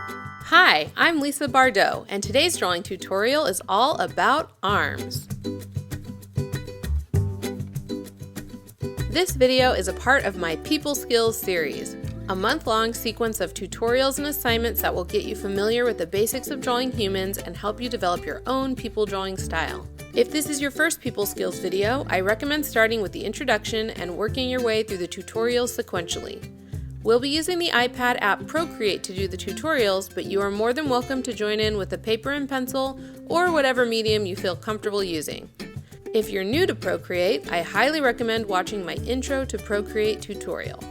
Hi, I'm Lisa Bardot, and today's drawing tutorial is all about arms. This video is a part of my People Skills series, a month-long sequence of tutorials and assignments that will get you familiar with the basics of drawing humans and help you develop your own people drawing style. If this is your first People Skills video, I recommend starting with the introduction and working your way through the tutorials sequentially. We'll be using the iPad app Procreate to do the tutorials, but you are more than welcome to join in with a paper and pencil or whatever medium you feel comfortable using. If you're new to Procreate, I highly recommend watching my Intro to Procreate tutorial.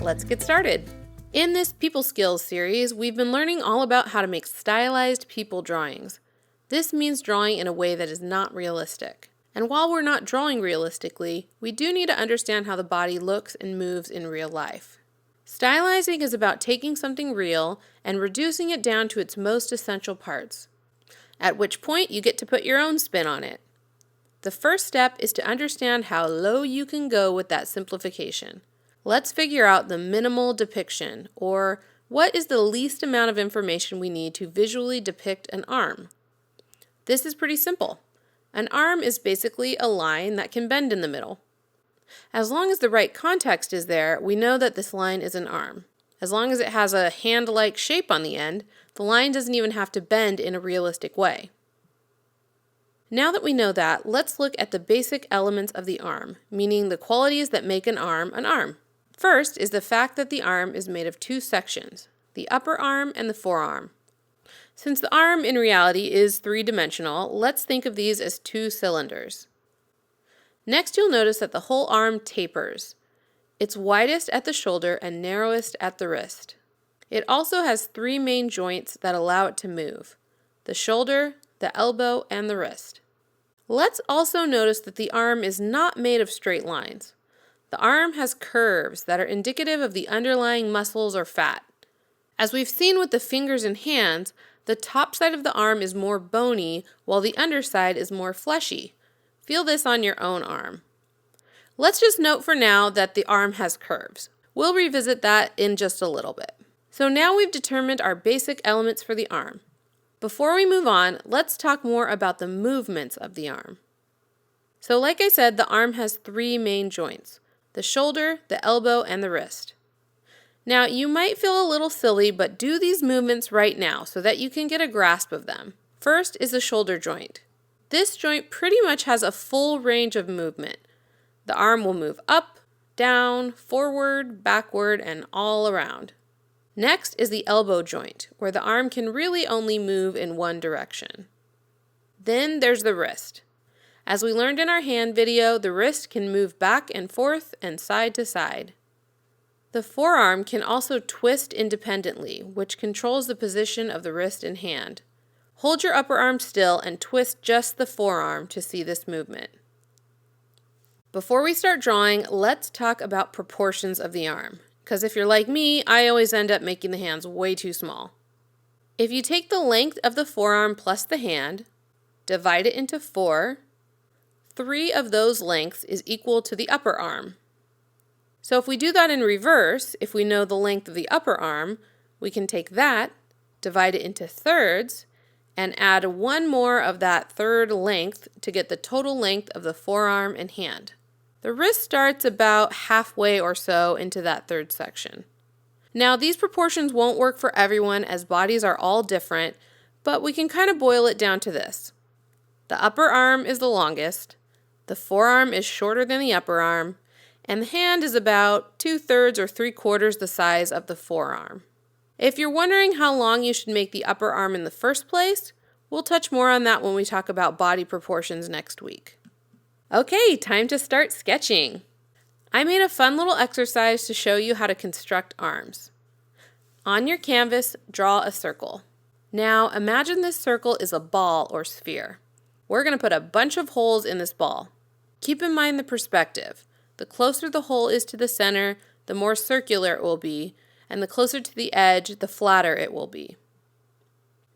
Let's get started. In this People Skills series, we've been learning all about how to make stylized people drawings. This means drawing in a way that is not realistic. And while we're not drawing realistically, we do need to understand how the body looks and moves in real life. Stylizing is about taking something real and reducing it down to its most essential parts, at which point you get to put your own spin on it. The first step is to understand how low you can go with that simplification. Let's figure out the minimal depiction, or what is the least amount of information we need to visually depict an arm. This is pretty simple. An arm is basically a line that can bend in the middle. As long as the right context is there, we know that this line is an arm. As long as it has a hand-like shape on the end, the line doesn't even have to bend in a realistic way. Now that we know that, let's look at the basic elements of the arm, meaning the qualities that make an arm an arm. First is the fact that the arm is made of two sections, the upper arm and the forearm. Since the arm in reality is three-dimensional, let's think of these as two cylinders. Next, you'll notice that the whole arm tapers. It's widest at the shoulder and narrowest at the wrist. It also has three main joints that allow it to move: the shoulder, the elbow, and the wrist. Let's also notice that the arm is not made of straight lines. The arm has curves that are indicative of the underlying muscles or fat. As we've seen with the fingers and hands, the top side of the arm is more bony, while the underside is more fleshy. Feel this on your own arm. Let's just note for now that the arm has curves. We'll revisit that in just a little bit. So now we've determined our basic elements for the arm. Before we move on, let's talk more about the movements of the arm. So like I said, the arm has three main joints: the shoulder, the elbow, and the wrist. Now you might feel a little silly, but do these movements right now so that you can get a grasp of them. First is the shoulder joint. This joint pretty much has a full range of movement. The arm will move up, down, forward, backward, and all around. Next is the elbow joint, where the arm can really only move in one direction. Then there's the wrist. As we learned in our hand video, the wrist can move back and forth and side to side. The forearm can also twist independently, which controls the position of the wrist and hand. Hold your upper arm still and twist just the forearm to see this movement. Before we start drawing, let's talk about proportions of the arm, because if you're like me, I always end up making the hands way too small. If you take the length of the forearm plus the hand, divide it into 4, 3 of those lengths is equal to the upper arm. So if we do that in reverse, if we know the length of the upper arm, we can take that, divide it into thirds, and add one more of that third length to get the total length of the forearm and hand. The wrist starts about halfway or so into that third section. Now these proportions won't work for everyone as bodies are all different, but we can kind of boil it down to this. The upper arm is the longest, the forearm is shorter than the upper arm, and the hand is about 2/3 or 3/4 the size of the forearm. If you're wondering how long you should make the upper arm in the first place, we'll touch more on that when we talk about body proportions next week. Okay, time to start sketching. I made a fun little exercise to show you how to construct arms. On your canvas, draw a circle. Now imagine this circle is a ball or sphere. We're going to put a bunch of holes in this ball. Keep in mind the perspective. The closer the hole is to the center, the more circular it will be, and the closer to the edge, the flatter it will be.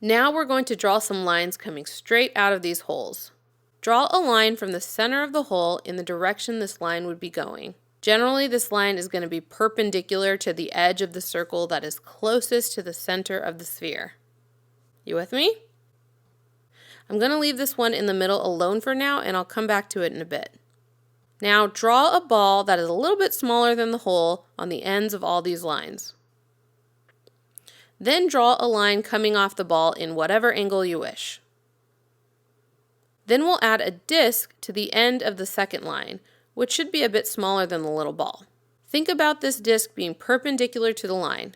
Now we're going to draw some lines coming straight out of these holes. Draw a line from the center of the hole in the direction this line would be going. Generally, this line is going to be perpendicular to the edge of the circle that is closest to the center of the sphere. You with me? I'm going to leave this one in the middle alone for now, and I'll come back to it in a bit. Now draw a ball that is a little bit smaller than the hole on the ends of all these lines. Then draw a line coming off the ball in whatever angle you wish. Then we'll add a disc to the end of the second line, which should be a bit smaller than the little ball. Think about this disc being perpendicular to the line.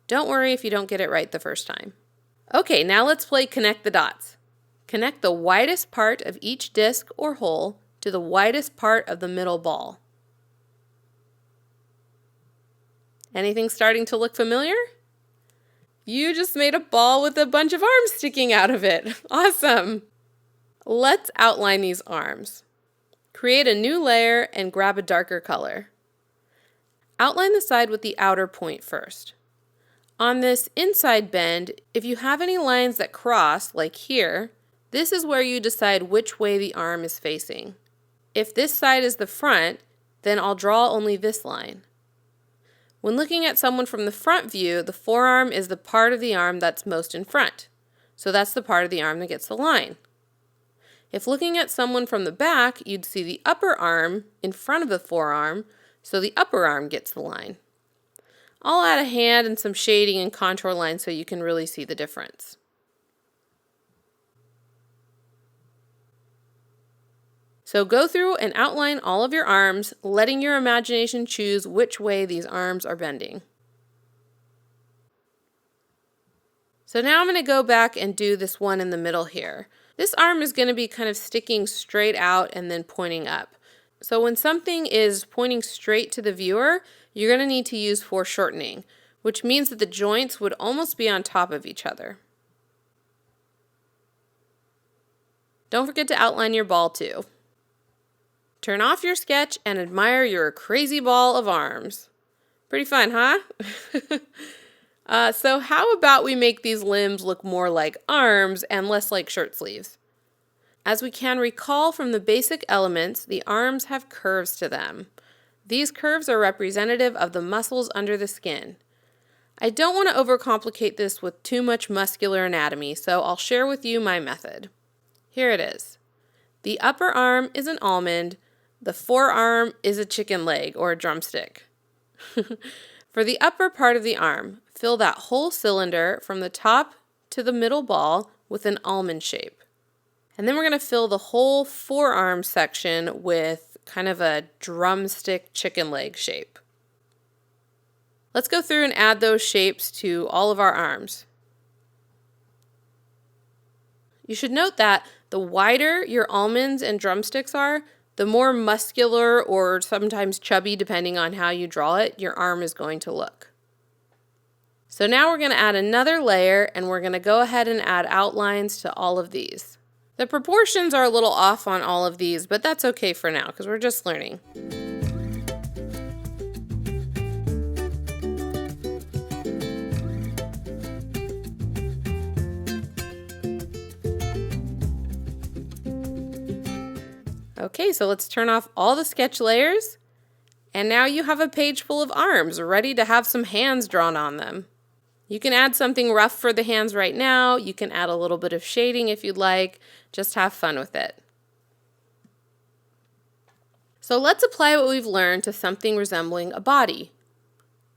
Don't worry if you don't get it right the first time. Okay, now let's play connect the dots. Connect the widest part of each disc or hole to the widest part of the middle ball. Anything starting to look familiar? You just made a ball with a bunch of arms sticking out of it. Awesome! Let's outline these arms. Create a new layer and grab a darker color. Outline the side with the outer point first. On this inside bend, if you have any lines that cross, like here, this is where you decide which way the arm is facing. If this side is the front, then I'll draw only this line. When looking at someone from the front view, the forearm is the part of the arm that's most in front. So that's the part of the arm that gets the line. If looking at someone from the back, you'd see the upper arm in front of the forearm, so the upper arm gets the line. I'll add a hand and some shading and contour lines so you can really see the difference. So go through and outline all of your arms, letting your imagination choose which way these arms are bending. So now I'm going to go back and do this one in the middle here. This arm is going to be kind of sticking straight out and then pointing up. So when something is pointing straight to the viewer, you're going to need to use foreshortening, which means that the joints would almost be on top of each other. Don't forget to outline your ball too. Turn off your sketch and admire your crazy ball of arms. Pretty fun, huh? So how about we make these limbs look more like arms and less like shirt sleeves? As we can recall from the basic elements, the arms have curves to them. These curves are representative of the muscles under the skin. I don't want to overcomplicate this with too much muscular anatomy, so I'll share with you my method. Here it is. The upper arm is an almond. The forearm is a chicken leg or a drumstick. For the upper part of the arm, fill that whole cylinder from the top to the middle ball with an almond shape. And then we're going to fill the whole forearm section with kind of a drumstick chicken leg shape. Let's go through and add those shapes to all of our arms. You should note that the wider your almonds and drumsticks are, the more muscular or sometimes chubby, depending on how you draw it, your arm is going to look. So now we're going to add another layer and we're going to go ahead and add outlines to all of these. The proportions are a little off on all of these, but that's okay for now because we're just learning. Okay, so let's turn off all the sketch layers, and now you have a page full of arms ready to have some hands drawn on them. You can add something rough for the hands right now. You can add a little bit of shading if you'd like. Just have fun with it. So let's apply what we've learned to something resembling a body.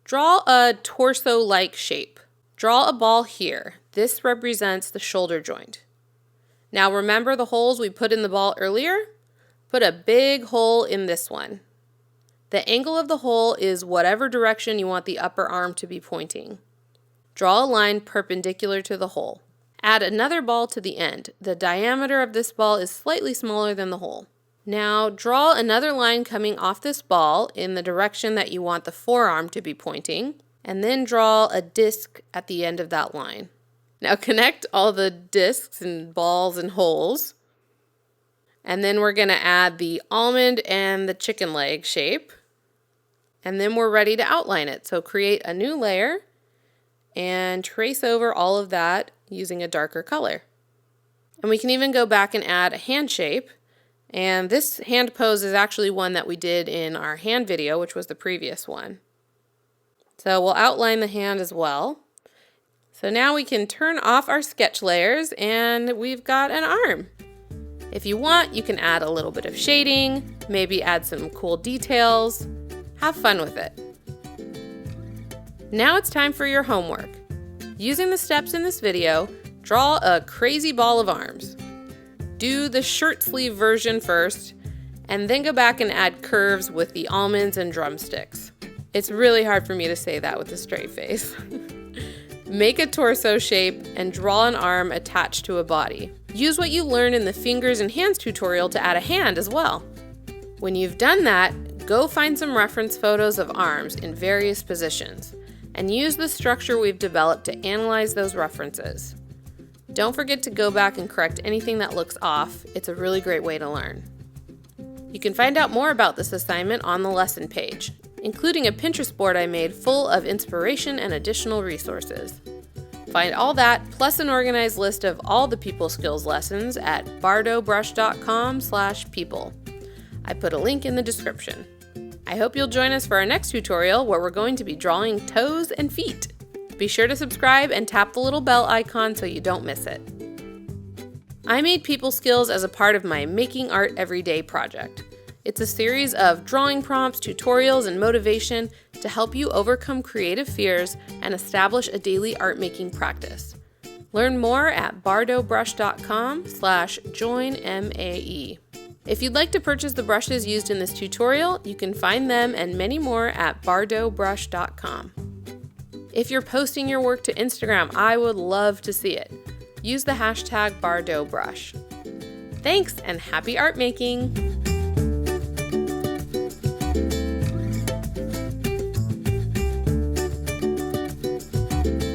Draw a torso-like shape. Draw a ball here. This represents the shoulder joint. Now remember the holes we put in the ball earlier? Put a big hole in this one. The angle of the hole is whatever direction you want the upper arm to be pointing. Draw a line perpendicular to the hole. Add another ball to the end. The diameter of this ball is slightly smaller than the hole. Now draw another line coming off this ball in the direction that you want the forearm to be pointing, and then draw a disc at the end of that line. Now connect all the discs and balls and holes. And then we're going to add the almond and the chicken leg shape. And then we're ready to outline it. So create a new layer and trace over all of that using a darker color. And we can even go back and add a hand shape And this hand pose is actually one that we did in our hand video, which was the previous one. So we'll outline the hand as well. So now we can turn off our sketch layers and we've got an arm. If you want, you can add a little bit of shading, maybe add some cool details. Have fun with it. Now it's time for your homework. Using the steps in this video, draw a crazy ball of arms. Do the shirt sleeve version first, and then go back and add curves with the almonds and drumsticks. It's really hard for me to say that with a straight face. Make a torso shape and draw an arm attached to a body. Use what you learned in the fingers and hands tutorial to add a hand as well. When you've done that, go find some reference photos of arms in various positions and use the structure we've developed to analyze those references. Don't forget to go back and correct anything that looks off. It's a really great way to learn. You can find out more about this assignment on the lesson page, including a Pinterest board I made full of inspiration and additional resources. Find all that, plus an organized list of all the people skills lessons at bardobrush.com/people. I put a link in the description. I hope you'll join us for our next tutorial where we're going to be drawing toes and feet. Be sure to subscribe and tap the little bell icon so you don't miss it. I made people skills as a part of my Making Art Everyday project. It's a series of drawing prompts, tutorials, and motivation to help you overcome creative fears and establish a daily art making practice. Learn more at bardobrush.com/joinMAE. If you'd like to purchase the brushes used in this tutorial, you can find them and many more at bardobrush.com. If you're posting your work to Instagram, I would love to see it. Use the hashtag #bardobrush. Thanks and happy art making!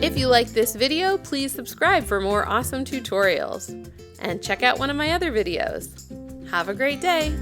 If you like this video, please subscribe for more awesome tutorials. And check out one of my other videos. Have a great day!